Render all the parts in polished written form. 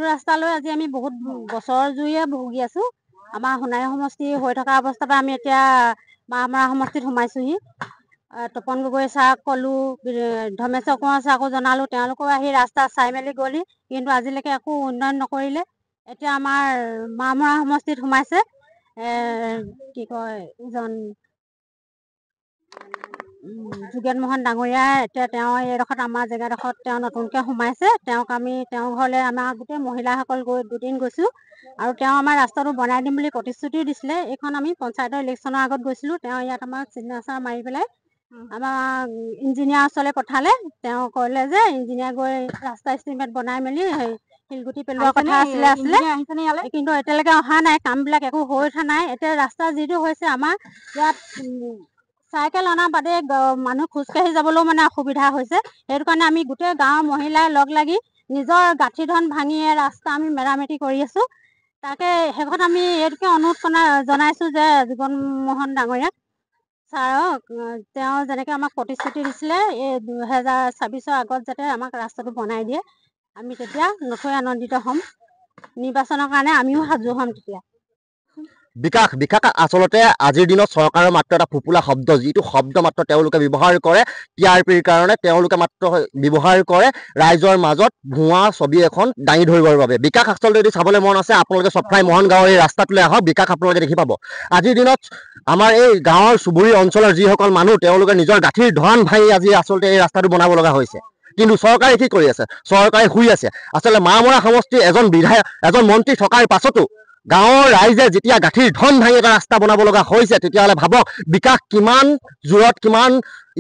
এইটো ৰাস্তালৈ আজি আমি বহুত বছৰ জুৰিয়ে ভুগি আছো। আমাৰ সোণাৰী সমষ্টি হৈ থকা অৱস্থাতে আমি এতিয়া মাহমৰা সমষ্টিত সোমাইছোহি। তপন গগৈ ছাৰক ক'লো, ধৰ্মেশ্বৰ কোঁৱৰ ছাৰকো জনালো, তেওঁলোকেও আহি ৰাস্তা চাই মেলি গ'লি, কিন্তু আজিলৈকে একো উন্নয়ন নকৰিলে। এতিয়া আমাৰ মাহমৰা সমষ্টিত সোমাইছে কি কয় যোগেন মোহন ডাঙৰীয়া। এতিয়া তেওঁ এইডোখৰত আমাৰ জেগাডোখৰত তেওঁ নতুনকৈ সোমাইছে। তেওঁ ঘৰলৈ আমাৰ গোটেই মহিলাসকল দুদিন গৈছোঁ আৰু তেওঁ আমাৰ ৰাস্তাটো বনাই দিম বুলি প্ৰতিশ্ৰুতিও দিছিলে। এইখন আমি পঞ্চায়তৰ ইলেকশ্যনৰ আগত গৈছিলোঁ। তেওঁ ইয়াত আমাক চিগনেচাৰ মাৰি পেলাই আমাৰ ইঞ্জিনিয়াৰ ওচৰলৈ পঠালে। তেওঁ ক'লে যে ইঞ্জিনিয়াৰ গৈ ৰাস্তা এষ্টিমেট বনাই মেলি শিলগুটি পেলোৱা কথা আছিলে, কিন্তু এতিয়ালৈকে অহা নাই। কামবিলাক একো হৈ উঠা নাই। এতিয়া ৰাস্তা যিটো হৈছে, আমাৰ ইয়াত চাইকেল অনা বাদে মানুহ খোজকাঢ়ি যাবলৈও মানে অসুবিধা হৈছে। সেইটো কাৰণে আমি গোটেই গাঁৱৰ মহিলাই লগ লাগি নিজৰ গাঁঠি ধন ভাঙিয়ে ৰাস্তা আমি মেৰামতি কৰি আছো। তাকে শেষত আমি এইটোকে অনুৰোধ জনাইছো যে যোগেন মোহন ডাঙৰীয়াক, ছাৰক, তেওঁ যেনেকৈ আমাক প্ৰতিশ্ৰুতি দিছিলে এই 2026ৰ আগত যাতে আমাক ৰাস্তাটো বনাই দিয়ে, আমি তেতিয়া নথৈ আনন্দিত হ'ম। নিৰ্বাচনৰ কাৰণে আমিও সাজু হ'ম তেতিয়া। বিকাশ আচলতে আজিৰ দিনত চৰকাৰৰ মাত্ৰ এটা ফোঁপোলা শব্দ, যিটো শব্দ মাত্ৰ তেওঁলোকে ব্যৱহাৰ কৰে TRPৰ কাৰণে। তেওঁলোকে মাত্ৰ ব্যৱহাৰ কৰে ৰাইজৰ মাজত ভুৱা ছবি এখন দাঙি ধৰিবৰ বাবে। বিকাশ আচলতে যদি চাবলৈ মন আছে, আপোনালোকে চফ্ৰাই মহন গাঁৱৰ এই ৰাস্তাটোলৈ আহক, বিকাশ আপোনালোকে দেখি পাব। আজিৰ দিনত আমাৰ এই গাঁৱৰ চুবুৰী অঞ্চলৰ যিসকল মানুহ, তেওঁলোকে নিজৰ গাঁঠিৰ ধন ভাঙি আজি আচলতে এই ৰাস্তাটো বনাব লগা হৈছে। কিন্তু চৰকাৰে কি কৰি আছে? চৰকাৰে শুই আছে। আচলতে মাহমৰা সমষ্টিৰ এজন মন্ত্ৰী থকাৰ পাছতো গাঁৱৰ ৰাইজে যেতিয়া গাঁঠিৰ ধন ভাঙি এটা ৰাস্তা বনাব লগা হৈছে, তেতিয়াহ'লে ভাবক বিকাশ কিমান জোৰত, কিমান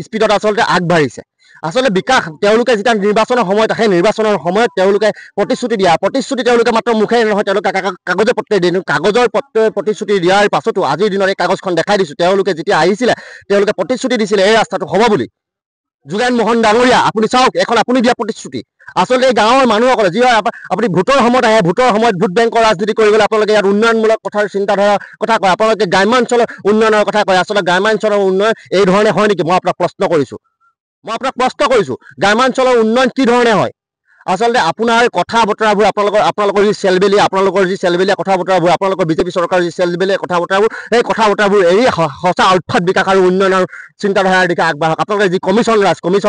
স্পীডত আচলতে আগবাঢ়িছে। আচলতে বিকাশ তেওঁলোকে যেতিয়া নিৰ্বাচনৰ সময়ত আহে, নিৰ্বাচনৰ সময়ত তেওঁলোকে প্ৰতিশ্ৰুতি তেওঁলোকে মাত্ৰ মুখেৰে নহয়, তেওঁলোকে কাগজে পত্ৰই দিয়ে। কাগজৰ প্ৰতিশ্ৰুতি দিয়াৰ পাছতো আজিৰ দিনত এই কাগজখন দেখাই দিছোঁ। তেওঁলোকে যেতিয়া আহিছিলে, তেওঁলোকে প্ৰতিশ্ৰুতি দিছিলে এই ৰাস্তাটো হ'ব বুলি। যোগেন মোহন ডাঙৰীয়া, আপুনি চাওক, এখন আপুনি দিয়া প্ৰতিশ্ৰুতি। আচলতে এই গাঁৱৰ মানুহসকলে যি হয়, আপুনি ভোটৰ সময়ত আহে, ভোটৰ সময়ত ভোট বেংকৰ ৰাজনীতি কৰিবলৈ আপোনালোকে ইয়াত উন্নয়নমূলক কথাৰ চিন্তাধাৰাৰ কথা কয়, আপোনালোকে গ্ৰাম্যাঞ্চলৰ উন্নয়নৰ কথা কয়। আচলতে গ্ৰাম্যাঞ্চলৰ উন্নয়ন এই ধৰণে হয় নেকি? মই আপোনাক প্ৰশ্ন কৰিছোঁ, গ্ৰাম্যাঞ্চলৰ উন্নয়ন কি ধৰণে হয়? আচলতে আপোনাৰ কথা বতৰাবোৰ, আপোনালোকৰ যি চেলবেলীয়া কথা বতৰাবোৰ, আপোনালোকৰ বিজেপি চৰকাৰৰ যি চেলবেলীয়া কথা বতৰাবোৰ, সেই কথা বতৰাবোৰ এৰি সঁচা অৰ্থাৎ বিকাশ আৰু উন্নয়নৰ চিন্তাধাৰাৰ দিশে আগবাঢ়ক। আপোনালোকে যি কমিশ্যন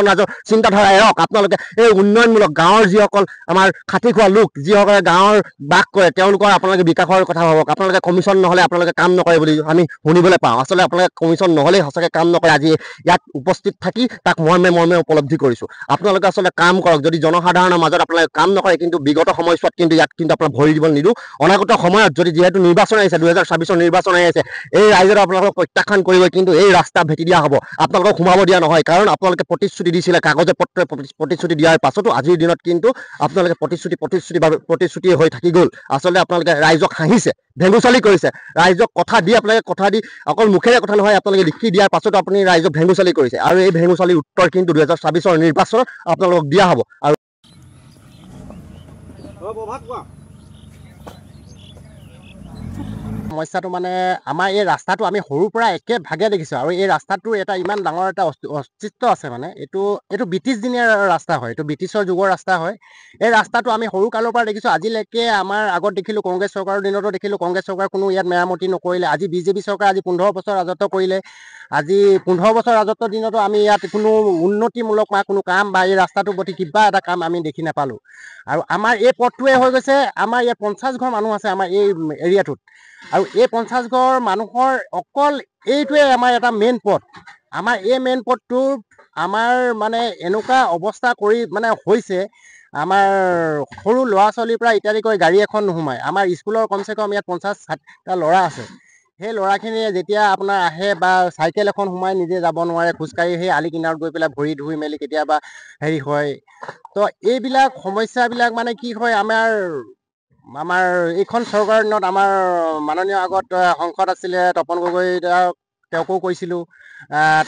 ৰাজৰ চিন্তাধাৰা এৰক। আপোনালোকে এই উন্নয়নমূলক গাঁৱৰ যিসকল আমাৰ খাটি খোৱা লোক, যিসকলে গাঁৱৰ বাস কৰে, তেওঁলোকৰ আপোনালোকে বিকাশৰ কথা ভাবক। আপোনালোকে কমিশ্যন নহ'লে আপোনালোকে কাম নকৰে বুলি আমি শুনিবলৈ পাওঁ। আচলতে আপোনালোকে কমিশ্যন নহ'লে সঁচাকৈ কাম নকৰে। আজি ইয়াত উপস্থিত থাকি তাক মৰ্মে উপলব্ধি কৰিছোঁ। আপোনালোকে আচলতে কাম কৰক। যদি জনসাধাৰণৰ মাজত আপোনালোকে কাম নকৰে, কিন্তু বিগত সময়ছোৱাত কিন্তু ইয়াত কিন্তু আপোনাক ভৰি দিব নিদিওঁ। অনাগত সময়ত যদি যিহেতু নিৰ্বাচন আহিছে, 2026ৰ নিৰ্বাচন আহি আছে, এই ৰাইজে আপোনালোকক প্ৰত্যাখ্যান কৰিব, কিন্তু এই ৰাস্তা ভেটি দিয়া হ'ব। আপোনালোকক সোমাব দিয়া নহয়, কাৰণ আপোনালোকে প্ৰতিশ্ৰুতি দিছিলে। কাগজে পত্ৰে প্ৰতিশ্ৰুতি দিয়াৰ পাছতো আজিৰ দিনত কিন্তু আপোনালোকে প্ৰতিশ্ৰুতি হৈ থাকি গ'ল। আচলতে আপোনালোকে ৰাইজক হাঁহিছে, ভেঙুচালি কৰিছে। ৰাইজক কথা দি অকল মুখেৰে কথা নহয়, আপোনালোকে লিখি দিয়াৰ পাছতো আপুনি ৰাইজক ভেঙুচালি কৰিছে। আৰু এই ভেঙুচালিৰ উত্তৰ কিন্তু 2026ৰ নিৰ্বাচনত আপোনালোকক দিয়া হ'ব। আৰু সমস্যাটো মানে আমাৰ এই ৰাস্তাটো আমি সৰুৰ পৰা একে ভাগে দেখিছোঁ। আৰু এই ৰাস্তাটোৰ এটা ইমান ডাঙৰ এটা অস্তিত্ব আছে, মানে এইটো ব্ৰিটিছ দিনীয়া ৰাস্তা হয়, এইটো ব্ৰিটিছৰ যুগৰ ৰাস্তা হয়। এই ৰাস্তাটো আমি সৰু কালৰ পৰা দেখিছোঁ। আজিলৈকে আমাৰ আগত দেখিলোঁ, কংগ্ৰেছ চৰকাৰৰ দিনতো দেখিলোঁ, কংগ্ৰেছ চৰকাৰ কোনো ইয়াত মেৰামতি নকৰিলে। আজি বিজেপি চৰকাৰ আজি 15 বছৰ ৰাজত্ব কৰিলে। আজি 15 বছৰ ৰাজত্বৰ দিনতো আমি ইয়াত কোনো উন্নতিমূলক কোনো কাম বা এই ৰাস্তাটোৰ প্ৰতি কিবা এটা কাম আমি দেখি নাপালোঁ। আৰু আমাৰ এই পথটোৱে হৈ গৈছে, আমাৰ ইয়াত 50 ঘৰ মানুহ আছে আমাৰ এই এৰিয়াটোত। আৰু এই 50 ঘৰ মানুহৰ অকল এইটোৱে আমাৰ এটা মেইন পথ। আমাৰ এই মেইন পথটো আমাৰ মানে এনেকুৱা অৱস্থা কৰি মানে হৈছে, আমাৰ সৰু ল'ৰা ছোৱালীৰ পৰা ইত্যাদি কৰি গাড়ী এখন নোসোমায়। আমাৰ স্কুলৰ কমচে কম ইয়াত 50-60টা ল'ৰা আছে। সেই ল'ৰাখিনিয়ে যেতিয়া আপোনাৰ আহে বা চাইকেল এখন সোমাই নিজে যাব নোৱাৰে, খোজকাঢ়ি সেই আলি কিনাৰত গৈ পেলাই ভৰি ধুই মেলি কেতিয়াবা হেৰি হয়। তো এইবিলাক সমস্যাবিলাক মানে কি হয়, আমাৰ এইখন চৰকাৰৰ দিনত আমাৰ মাননীয় আগত সংসদ আছিলে তপন গগৈ, তেওঁকো কৈছিলোঁ।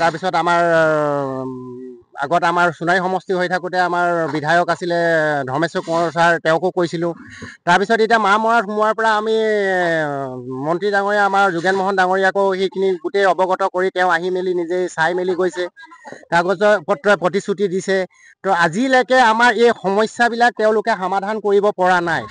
তাৰপিছত আমাৰ আগত আমাৰ সোণাৰী সমষ্টি হৈ থাকোঁতে আমাৰ বিধায়ক আছিলে ধৰ্মেশ্বৰ কোঁৱৰ ছাৰ, তেওঁকো কৈছিলোঁ। তাৰপিছত এতিয়া মাহমৰাত সোমোৱাৰ পৰা আমি মন্ত্ৰী ডাঙৰীয়া আমাৰ যোগেন মোহন ডাঙৰীয়াকো সেইখিনি গোটেই অৱগত কৰি তেওঁ আহি মেলি নিজেই চাই মেলি গৈছে, কাগজৰ পত্ৰই প্ৰতিশ্ৰুতি দিছে। তো আজিলৈকে আমাৰ এই সমস্যাবিলাক তেওঁলোকে সমাধান কৰিব পৰা নাই।